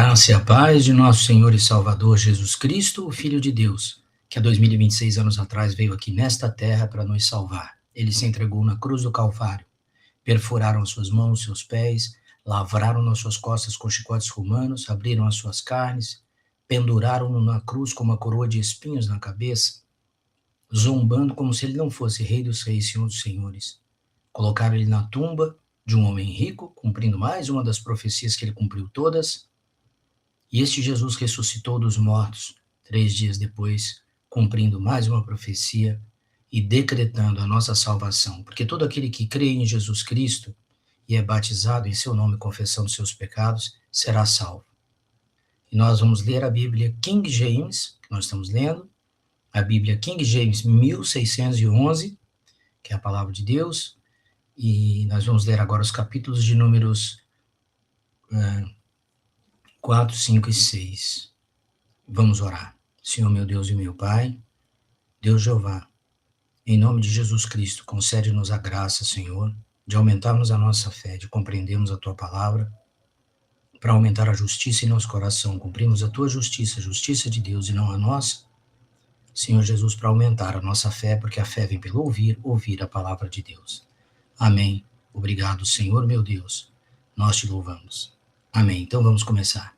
graça e a paz de nosso Senhor e Salvador Jesus Cristo, o Filho de Deus, que há 2026 anos atrás veio aqui nesta terra para nos salvar. Ele se entregou na cruz do Calvário. Perfuraram as suas mãos, seus pés, lavraram nas suas costas com chicotes romanos, abriram as suas carnes, penduraram-no na cruz com uma coroa de espinhos na cabeça, zombando como se ele não fosse Rei dos Reis, Senhor dos Senhores. Colocaram ele na tumba de um homem rico, cumprindo mais uma das profecias que ele cumpriu todas. E este Jesus ressuscitou dos mortos 3 dias depois, cumprindo mais uma profecia e decretando a nossa salvação. Porque todo aquele que crê em Jesus Cristo e é batizado em seu nome, confessando seus pecados, será salvo. E nós vamos ler a Bíblia King James, que nós estamos lendo, a Bíblia King James 1611, que é a palavra de Deus, e nós vamos ler agora os capítulos de números 4, 5 e 6. Vamos orar. Senhor meu Deus e meu Pai, Deus Jeová, em nome de Jesus Cristo, concede-nos a graça, Senhor, de aumentarmos a nossa fé, de compreendermos a Tua palavra, para aumentar a justiça em nosso coração, cumprimos a Tua justiça, a justiça de Deus e não a nossa. Senhor Jesus, para aumentar a nossa fé, porque a fé vem pelo ouvir a palavra de Deus. Amém. Obrigado, Senhor meu Deus. Nós te louvamos. Amém. Então vamos começar.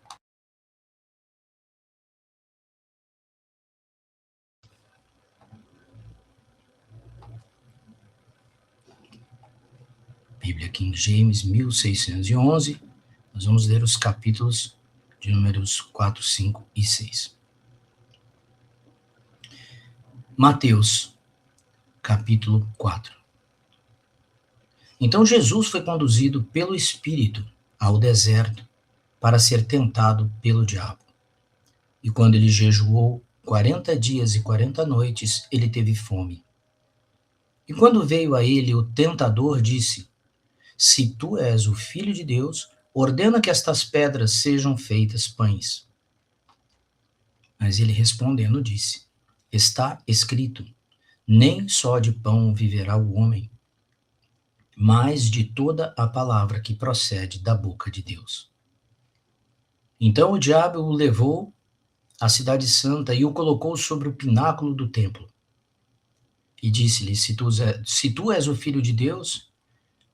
Bíblia King James 1611. Nós vamos ler os capítulos de números 4, 5 e 6. Mateus, capítulo 4. Então Jesus foi conduzido pelo Espírito ao deserto para ser tentado pelo diabo. E quando ele jejuou 40 dias e 40 noites, ele teve fome. E quando veio a ele o tentador, disse: Se tu és o Filho de Deus, ordena que estas pedras sejam feitas pães. Mas ele respondendo disse: Está escrito, nem só de pão viverá o homem, mas de toda a palavra que procede da boca de Deus. Então o diabo o levou à cidade santa e o colocou sobre o pináculo do templo. E disse-lhe: Se tu és o Filho de Deus,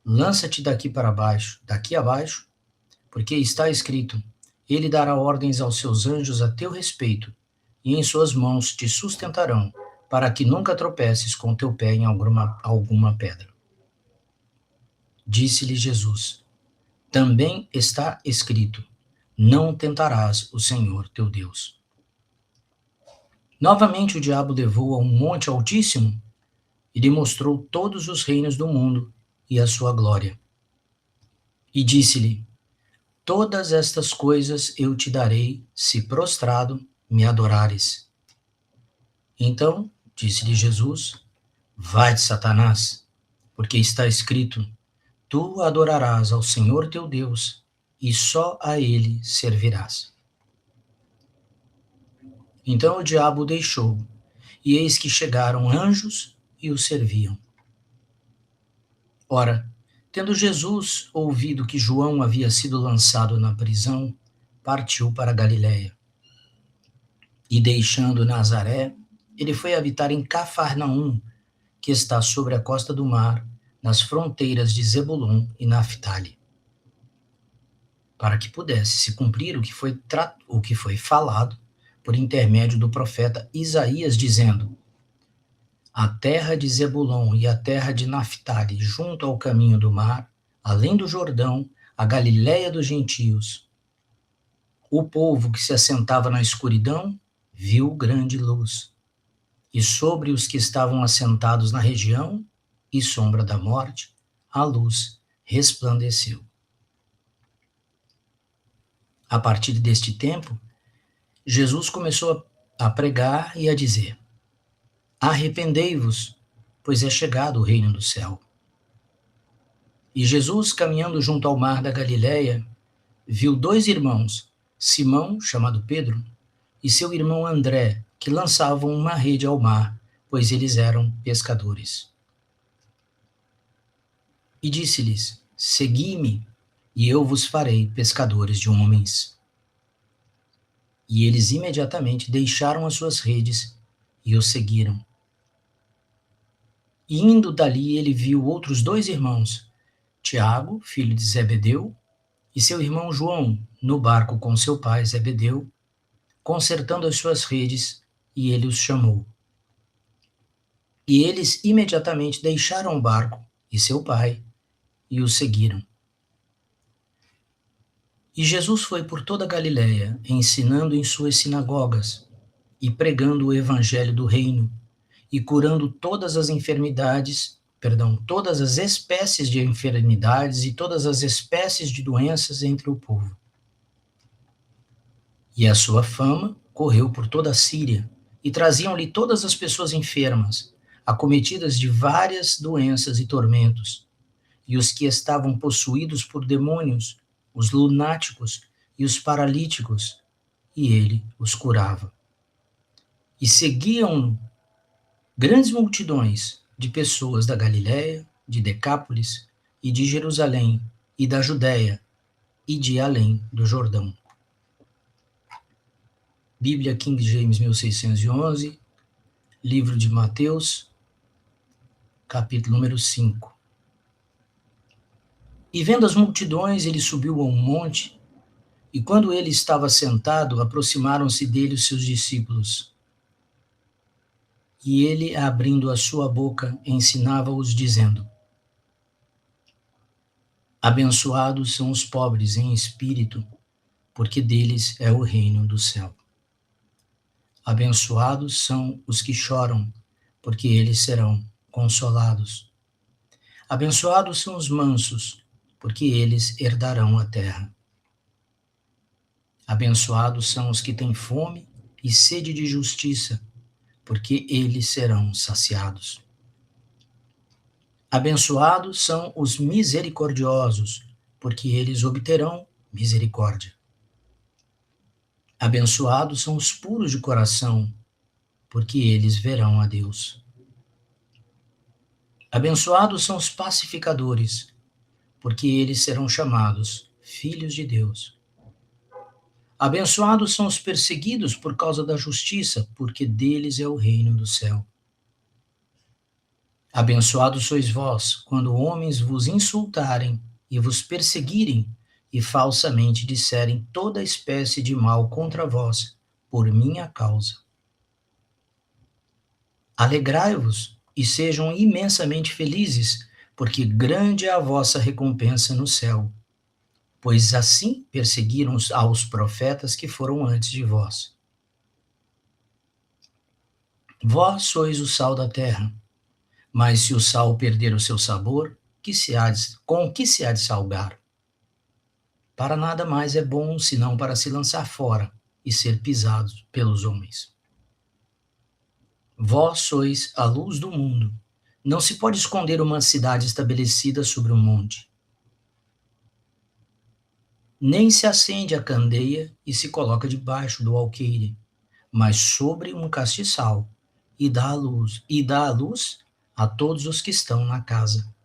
lança-te daqui abaixo, porque está escrito: Ele dará ordens aos seus anjos a teu respeito, e em suas mãos te sustentarão, para que nunca tropeces com teu pé em alguma pedra. Disse-lhe Jesus: Também está escrito: Não tentarás o Senhor teu Deus. Novamente o diabo levou a um monte altíssimo e lhe mostrou todos os reinos do mundo e a sua glória. E disse-lhe: Todas estas coisas eu te darei, se prostrado me adorares. Então disse-lhe Jesus: Vai-te, Satanás, porque está escrito: Tu adorarás ao Senhor teu Deus, e só a ele servirás. Então o diabo o deixou, e eis que chegaram anjos e o serviam. Ora, tendo Jesus ouvido que João havia sido lançado na prisão, partiu para Galiléia. E deixando Nazaré, ele foi habitar em Cafarnaum, que está sobre a costa do mar, nas fronteiras de Zebulon e Naftali, para que pudesse se cumprir o que foi falado por intermédio do profeta Isaías, dizendo: A terra de Zebulon e a terra de Naftali, junto ao caminho do mar, além do Jordão, a Galiléia dos gentios. O povo que se assentava na escuridão viu grande luz, e sobre os que estavam assentados na região e sombra da morte, a luz resplandeceu. A partir deste tempo, Jesus começou a pregar e a dizer: Arrependei-vos, pois é chegado o reino do céu. E Jesus, caminhando junto ao mar da Galiléia, viu 2 irmãos, Simão, chamado Pedro, e seu irmão André, que lançavam uma rede ao mar, pois eles eram pescadores. E disse-lhes: Segui-me, e eu vos farei pescadores de homens. E eles imediatamente deixaram as suas redes e o seguiram. E indo dali, ele viu outros 2 irmãos, Tiago, filho de Zebedeu, e seu irmão João, no barco com seu pai Zebedeu, consertando as suas redes, e ele os chamou. E eles imediatamente deixaram o barco e seu pai e o seguiram. E Jesus foi por toda a Galiléia, ensinando em suas sinagogas e pregando o evangelho do reino e curando todas as espécies de enfermidades e todas as espécies de doenças entre o povo. E a sua fama correu por toda a Síria, e traziam-lhe todas as pessoas enfermas, acometidas de várias doenças e tormentos, e os que estavam possuídos por demônios, os lunáticos e os paralíticos, e ele os curava. E seguiam-no grandes multidões de pessoas da Galiléia, de Decápolis e de Jerusalém e da Judéia e de além do Jordão. Bíblia King James 1611, livro de Mateus, capítulo número 5. E vendo as multidões, ele subiu a um monte, e quando ele estava sentado, aproximaram-se dele os seus discípulos. E ele, abrindo a sua boca, ensinava-os, dizendo: Abençoados são os pobres em espírito, porque deles é o reino do céu. Abençoados são os que choram, porque eles serão consolados. Abençoados são os mansos, porque eles herdarão a terra. Abençoados são os que têm fome e sede de justiça, porque eles serão saciados. Abençoados são os misericordiosos, porque eles obterão misericórdia. Abençoados são os puros de coração, porque eles verão a Deus. Abençoados são os pacificadores, porque eles serão chamados filhos de Deus. Abençoados são os perseguidos por causa da justiça, porque deles é o reino do céu. Abençoados sois vós, quando homens vos insultarem e vos perseguirem, e falsamente disserem toda espécie de mal contra vós, por minha causa. Alegrai-vos e sejam imensamente felizes, porque grande é a vossa recompensa no céu, pois assim perseguiram aos profetas que foram antes de vós. Vós sois o sal da terra, mas se o sal perder o seu sabor, com que se há de salgar? Para nada mais é bom, senão para se lançar fora e ser pisado pelos homens. Vós sois a luz do mundo. Não se pode esconder uma cidade estabelecida sobre um monte. Nem se acende a candeia e se coloca debaixo do alqueire, mas sobre um castiçal, e dá a luz a todos os que estão na casa.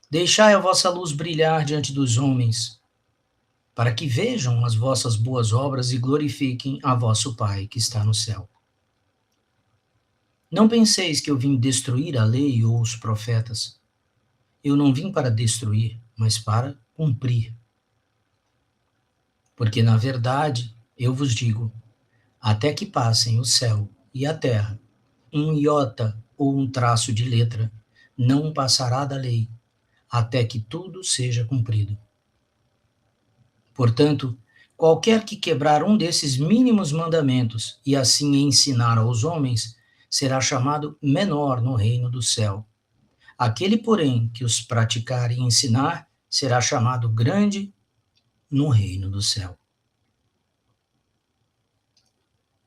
Deixai a vossa luz brilhar diante dos homens, para que vejam as vossas boas obras e glorifiquem a vosso Pai que está no céu. Não penseis que eu vim destruir a lei ou os profetas. Eu não vim para destruir, mas para cumprir. Porque, na verdade, eu vos digo, até que passem o céu e a terra, um iota ou um traço de letra, não passará da lei, até que tudo seja cumprido. Portanto, qualquer que quebrar um desses mínimos mandamentos e assim ensinar aos homens, será chamado menor no reino do céu. Aquele, porém, que os praticar e ensinar, será chamado grande no reino do céu.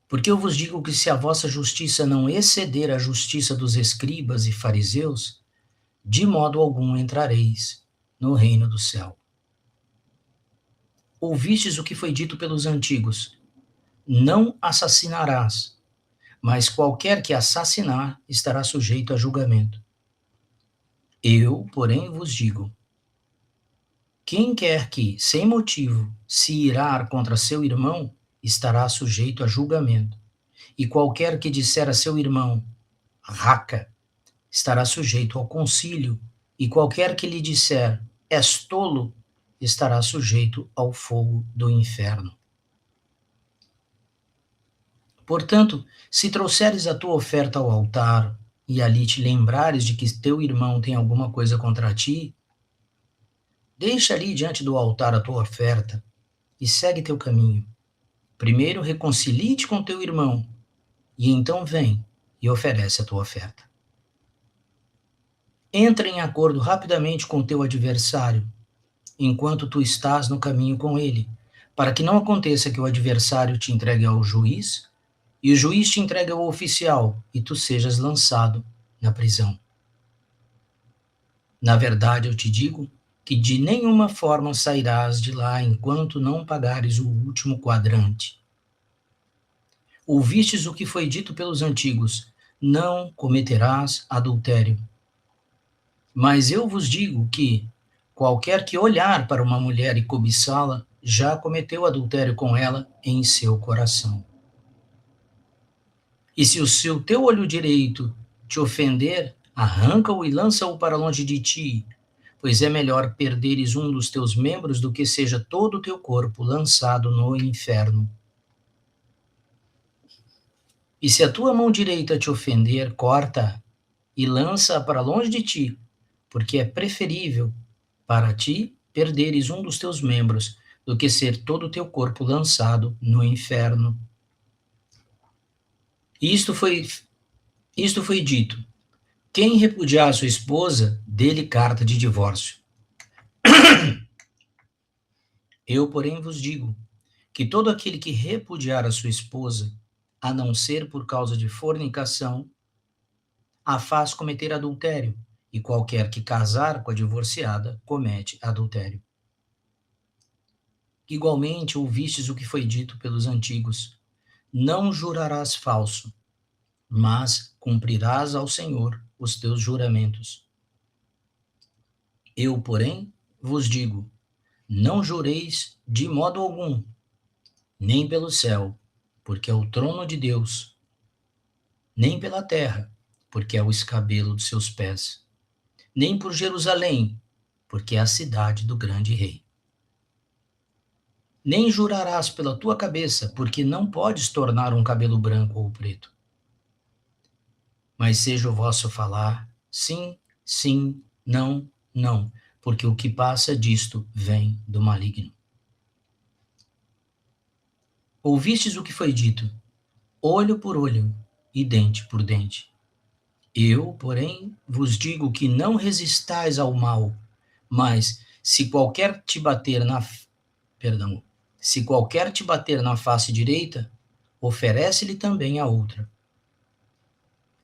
Porque eu vos digo que se a vossa justiça não exceder a justiça dos escribas e fariseus, de modo algum entrareis no reino do céu. Ouvistes o que foi dito pelos antigos: não assassinarás, mas qualquer que assassinar estará sujeito a julgamento. Eu, porém, vos digo: quem quer que, sem motivo, se irar contra seu irmão, estará sujeito a julgamento, e qualquer que disser a seu irmão, raca, estará sujeito ao concílio, e qualquer que lhe disser, és tolo, estará sujeito ao fogo do inferno. Portanto, se trouxeres a tua oferta ao altar, e ali te lembrares de que teu irmão tem alguma coisa contra ti, deixa ali diante do altar a tua oferta, e segue teu caminho. Primeiro reconcilie-te com teu irmão, e então vem e oferece a tua oferta. Entra em acordo rapidamente com teu adversário, enquanto tu estás no caminho com ele, para que não aconteça que o adversário te entregue ao juiz, e o juiz te entregue ao oficial, e tu sejas lançado na prisão. Na verdade, eu te digo que de nenhuma forma sairás de lá enquanto não pagares o último quadrante. Ouvistes o que foi dito pelos antigos, não cometerás adultério. Mas eu vos digo que qualquer que olhar para uma mulher e cobiçá-la, já cometeu adultério com ela em seu coração. E se o teu olho direito te ofender, arranca-o e lança-o para longe de ti, pois é melhor perderes um dos teus membros do que seja todo o teu corpo lançado no inferno. E se a tua mão direita te ofender, corta e lança-a para longe de ti, porque é preferível para ti perderes um dos teus membros do que ser todo o teu corpo lançado no inferno. Isto foi dito. Quem repudiar a sua esposa, dê-lhe carta de divórcio. Eu, porém, vos digo que todo aquele que repudiar a sua esposa, a não ser por causa de fornicação, a faz cometer adultério, e qualquer que casar com a divorciada comete adultério. Igualmente ouvistes o que foi dito pelos antigos: não jurarás falso, mas cumprirás ao Senhor os teus juramentos. Eu, porém, vos digo: não jureis de modo algum, nem pelo céu, porque é o trono de Deus, nem pela terra, porque é o escabelo dos seus pés, nem por Jerusalém, porque é a cidade do grande rei. Nem jurarás pela tua cabeça, porque não podes tornar um cabelo branco ou preto. Mas seja o vosso falar, sim, sim, não, não, porque o que passa disto vem do maligno. Ouvistes o que foi dito, olho por olho e dente por dente. Eu, porém, vos digo que não resistais ao mal, mas se qualquer te bater na face direita, oferece-lhe também a outra.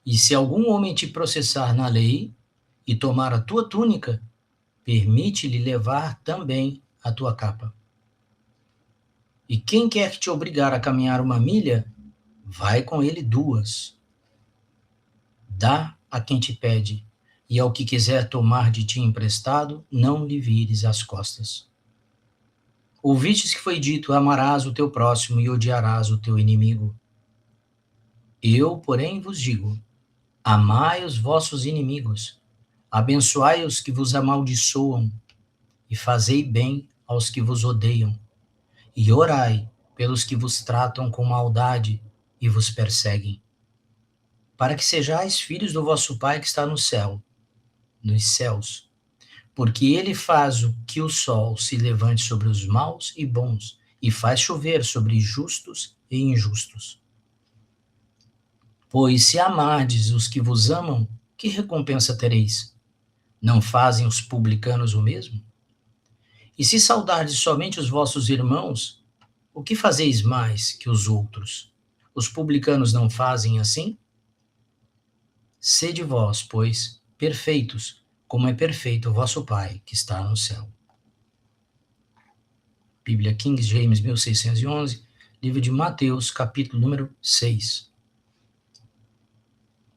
E se algum homem te processar na lei e tomar a tua túnica, permite-lhe levar também a tua capa. E quem quer que te obrigar a caminhar 1 milha, vai com ele 2. Dá a quem te pede, e ao que quiser tomar de ti emprestado, não lhe vires as costas. Ouvistes que foi dito, amarás o teu próximo e odiarás o teu inimigo. Eu, porém, vos digo, amai os vossos inimigos, abençoai os que vos amaldiçoam, e fazei bem aos que vos odeiam, e orai pelos que vos tratam com maldade e vos perseguem, para que sejais filhos do vosso Pai que está nos céus, porque ele faz o que o sol se levante sobre os maus e bons, e faz chover sobre justos e injustos. Pois se amardes os que vos amam, que recompensa tereis? Não fazem os publicanos o mesmo? E se saudardes somente os vossos irmãos, o que fazeis mais que os outros? Os publicanos não fazem assim? Sede vós, pois, perfeitos, como é perfeito o vosso Pai que está no céu. Bíblia King James 1611, livro de Mateus, capítulo número 6.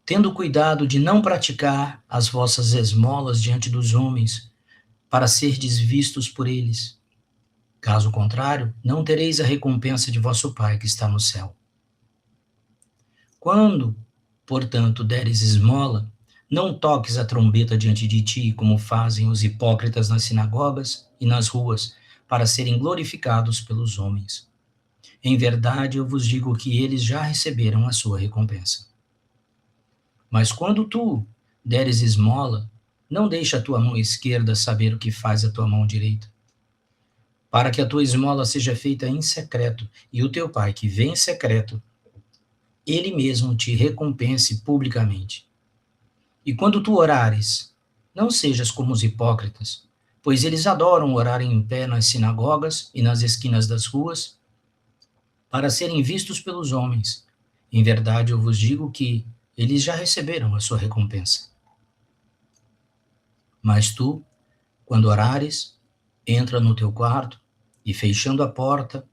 Tendo cuidado de não praticar as vossas esmolas diante dos homens, para serdes vistos por eles. Caso contrário, não tereis a recompensa de vosso Pai que está no céu. Quando, portanto, deres esmola, não toques a trombeta diante de ti, como fazem os hipócritas nas sinagogas e nas ruas, para serem glorificados pelos homens. Em verdade, eu vos digo que eles já receberam a sua recompensa. Mas quando tu deres esmola, não deixe a tua mão esquerda saber o que faz a tua mão direita, para que a tua esmola seja feita em secreto, e o teu Pai, que vê em secreto, ele mesmo te recompense publicamente. E quando tu orares, não sejas como os hipócritas, pois eles adoram orar em pé nas sinagogas e nas esquinas das ruas, para serem vistos pelos homens. Em verdade, eu vos digo que eles já receberam a sua recompensa. Mas tu, quando orares, entra no teu quarto e, fechando a porta,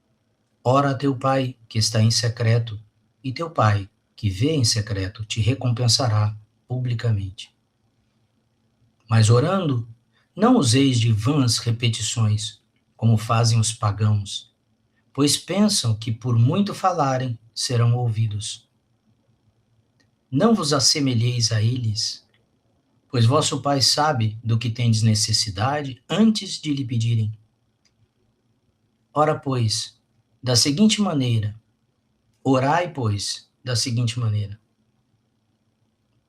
ora a teu Pai que está em secreto, e teu Pai, que vê em secreto, te recompensará publicamente. Mas orando, não useis de vãs repetições, como fazem os pagãos, pois pensam que por muito falarem serão ouvidos. Não vos assemelheis a eles, pois vosso Pai sabe do que tendes necessidade antes de lhe pedirem. Ora, pois, da seguinte maneira, orai, pois, da seguinte maneira: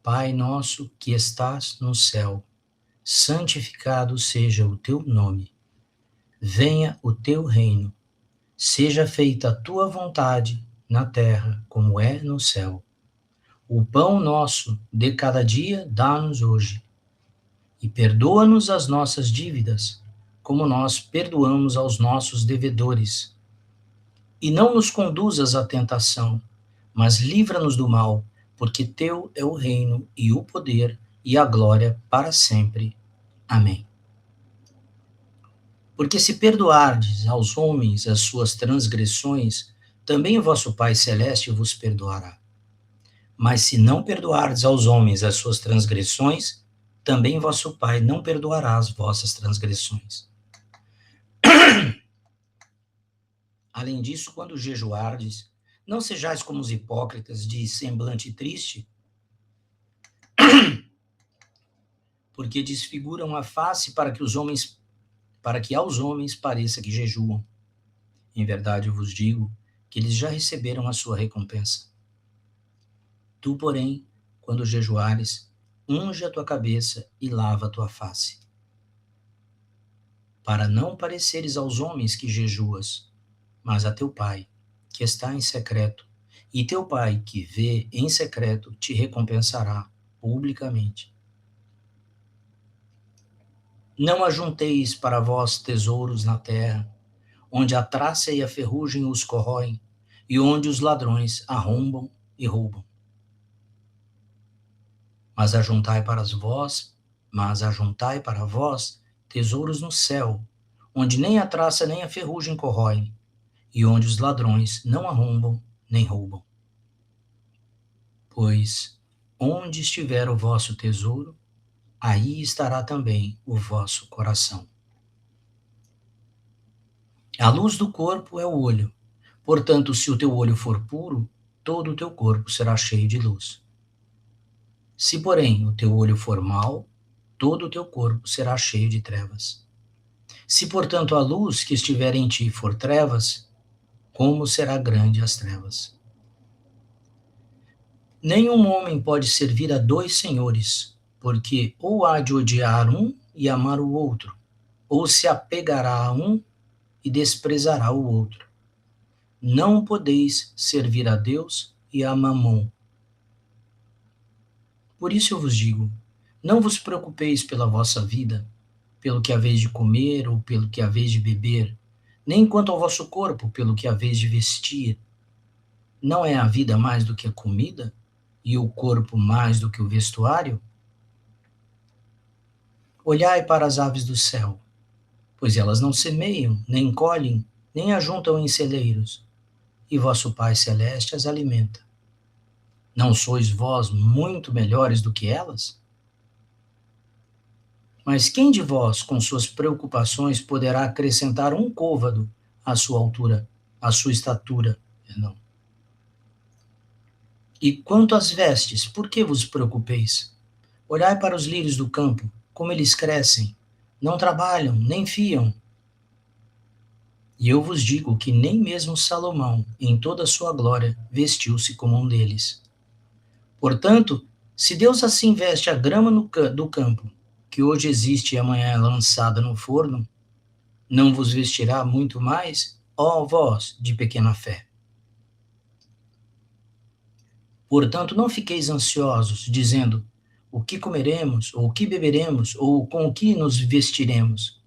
Pai nosso que estás no céu, santificado seja o teu nome. Venha o teu reino. Seja feita a tua vontade na terra como é no céu. O pão nosso de cada dia dá-nos hoje. E perdoa-nos as nossas dívidas, como nós perdoamos aos nossos devedores. E não nos conduzas à tentação, mas livra-nos do mal, porque teu é o reino e o poder e a glória para sempre. Amém. Porque se perdoardes aos homens as suas transgressões, também o vosso Pai Celeste vos perdoará. Mas se não perdoardes aos homens as suas transgressões, também vosso Pai não perdoará as vossas transgressões. Além disso, quando jejuardes, não sejais como os hipócritas de semblante triste, porque desfiguram a face para que aos homens pareça que jejuam. Em verdade, eu vos digo que eles já receberam a sua recompensa. Tu, porém, quando jejuares, unge a tua cabeça e lava a tua face, para não pareceres aos homens que jejuas, mas a teu Pai, que está em secreto, e teu Pai, que vê em secreto, te recompensará publicamente. Não ajunteis para vós tesouros na terra, onde a traça e a ferrugem os corroem, e onde os ladrões arrombam e roubam. Mas ajuntai para vós tesouros no céu, onde nem a traça nem a ferrugem corroem, e onde os ladrões não arrombam nem roubam. Pois onde estiver o vosso tesouro, aí estará também o vosso coração. A luz do corpo é o olho. Portanto, se o teu olho for puro, todo o teu corpo será cheio de luz. Se, porém, o teu olho for mau, todo o teu corpo será cheio de trevas. Se, portanto, a luz que estiver em ti for trevas, como será grande as trevas? Nenhum homem pode servir a dois senhores, porque ou há de odiar um e amar o outro, ou se apegará a um e desprezará o outro. Não podeis servir a Deus e a Mamon. Por isso eu vos digo, não vos preocupeis pela vossa vida, pelo que haveis de comer ou pelo que haveis de beber, nem quanto ao vosso corpo, pelo que haveis de vestir. Não é a vida mais do que a comida, e o corpo mais do que o vestuário? Olhai para as aves do céu, pois elas não semeiam, nem colhem, nem ajuntam em celeiros, e vosso Pai Celeste as alimenta. Não sois vós muito melhores do que elas? Mas quem de vós, com suas preocupações, poderá acrescentar um côvado à sua altura, à sua estatura? Não. E quanto às vestes, por que vos preocupeis? Olhai para os lírios do campo, como eles crescem. Não trabalham, nem fiam. E eu vos digo que nem mesmo Salomão, em toda a sua glória, vestiu-se como um deles. Portanto, se Deus assim veste a grama do campo, que hoje existe e amanhã é lançada no forno, não vos vestirá muito mais, ó vós de pequena fé? Portanto, não fiqueis ansiosos, dizendo, o que comeremos, ou o que beberemos, ou com o que nos vestiremos?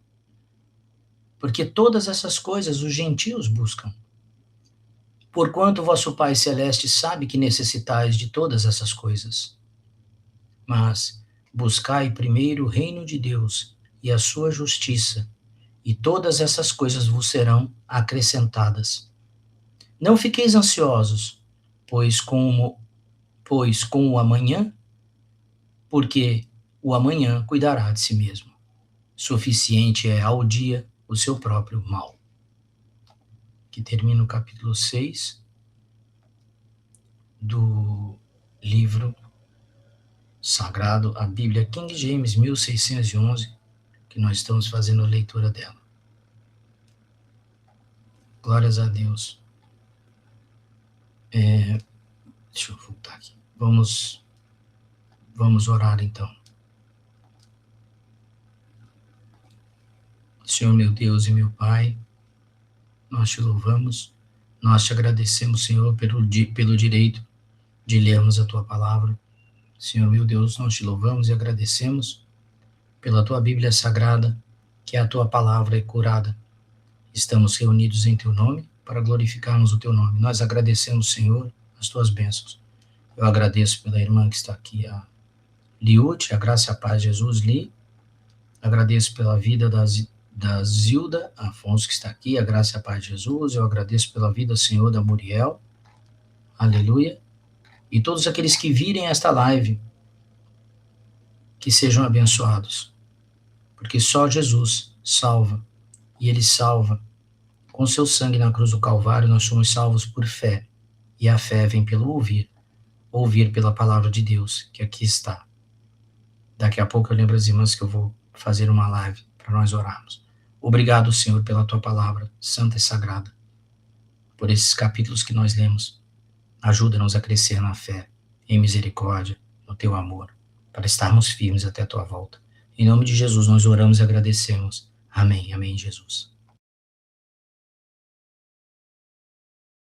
Porque todas essas coisas os gentios buscam. Porquanto vosso Pai Celeste sabe que necessitais de todas essas coisas. Mas buscai primeiro o reino de Deus e a sua justiça, e todas essas coisas vos serão acrescentadas. Não fiqueis ansiosos, pois com o amanhã, porque o amanhã cuidará de si mesmo. Suficiente é ao dia o seu próprio mal. Que termina o capítulo 6 do livro sagrado, a Bíblia King James 1611, que nós estamos fazendo a leitura dela. Glórias a Deus. Deixa eu voltar aqui. Vamos orar então. Senhor meu Deus e meu Pai, nós te louvamos, nós te agradecemos, Senhor, pelo direito de lermos a tua palavra. Senhor meu Deus, nós te louvamos e agradecemos pela tua Bíblia Sagrada, que é a tua palavra é curada. Estamos reunidos em teu nome para glorificarmos o teu nome. Nós agradecemos, Senhor, as tuas bênçãos. Eu agradeço pela irmã que está aqui, a Liute, a graça e a paz de Jesus, Li. Agradeço pela vida da Zilda Afonso, que está aqui, a graça e a paz de Jesus. Eu agradeço pela vida, Senhor, da Muriel. Aleluia. E todos aqueles que virem esta live, que sejam abençoados. Porque só Jesus salva. E Ele salva. Com seu sangue na cruz do Calvário, nós somos salvos por fé. E a fé vem pelo ouvir. Ouvir pela palavra de Deus, que aqui está. Daqui a pouco eu lembro as irmãs que eu vou fazer uma live para nós orarmos. Obrigado, Senhor, pela tua palavra santa e sagrada. Por esses capítulos que nós lemos. Ajuda-nos a crescer na fé, em misericórdia, no teu amor, para estarmos firmes até a tua volta. Em nome de Jesus nós oramos e agradecemos. Amém, amém, Jesus.